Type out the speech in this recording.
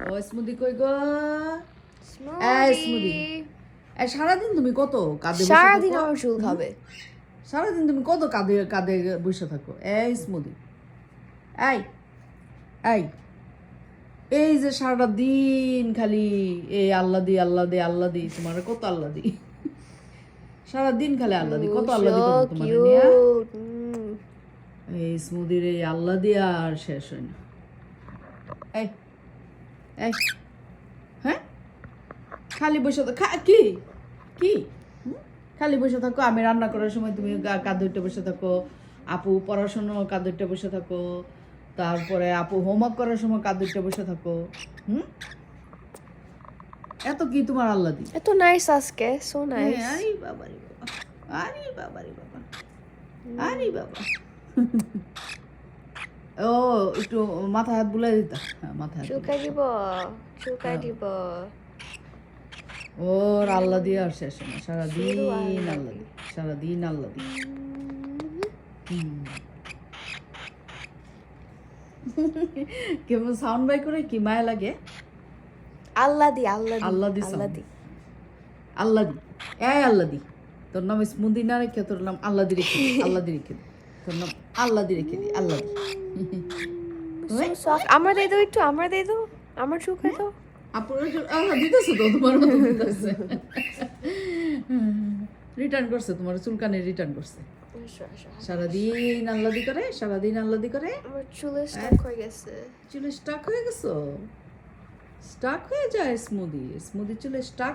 ও smoothie কই গো? Smoothie সারাদিন তুমি কত কাঁদে বসে সারাদিন থাকো? আমার চুল খাবে। সারাদিন তুমি কত কাঁদে কাঁদে বসে থাকো? এই স্মুদি, এই এই এই যে সারাটা দিন খালি এই আল্লাহ দি আল্লাহ দি আল্লাহ দি, তোমার কত আল্লাহ দি, সারাদিন খালি আল্লাহ দি, কত আল্লাহ দি করবো তোমার নিয়ে? এই স্মুদির এই আল্লাহ দিয়ে আর শেষ হয় না। এই এই হ্যাঁ, খালি বসে তো কি কি হুম? খালি বসে থাকো, আমি রান্না করার সময় তুমি কাঁধে উঠে বসে থাকো, আপু পড়াশোনা কাঁধে উঠে বসে থাকো, তারপরে আপু হোমওয়ার্ক করার সময় কাঁধে উঠে বসে থাকো। হুম, এত কি তোমার আল্লাহ দি? এত নাইস আজকে, সো নাইস। আরে বাবা রে বাবা, আরে বাবা রে বাবা, আরে বাবা। ও একটু মাথা হাত বুলাই দিতা, হ্যাঁ মাথা হাত চুলকাই দিব, চুলকাই দিব। ওর আল্লাহ দিয়ে আর শেষ হয় না, সারাদিন আল্লাহ দি, সারাদিন আল্লাহ দি। কেমন সাউন্ড বাই করে কি মায়া লাগে? আল্লাহ দি, আল্লাহ দি, আল্লাহ দি আল্লাহ sound। দি। আল্লাহ দি, এই আল্লাহ দি, তোর নাম স্মুদি না রেখে তোর নাম আল্লাহ দি রেখে দি, আল্লাহ দি রেখে দি, তোর নাম আল্লাহ দি রেখে দি, আল্লাহ দি। So soft. আমার দিয়ে দাও একটু, আমার দিয়ে দাও, আমার চুলকাই দাও। আপুর আল্লাহ দিতেছে তো, তোমার মতো দিতেছে। রিটার্ন করছে, তোমার চুলকানি রিটার্ন করছে। সারাদিন আল্লাদি করে, সারাদিন আল্লাদি করে। আমার চুলে স্টাক হয়ে গেছে। চুলে স্টাক হয়ে গেছো? স্টাক হয়ে যায় স্মুদি, স্মুদি চুলে স্টাক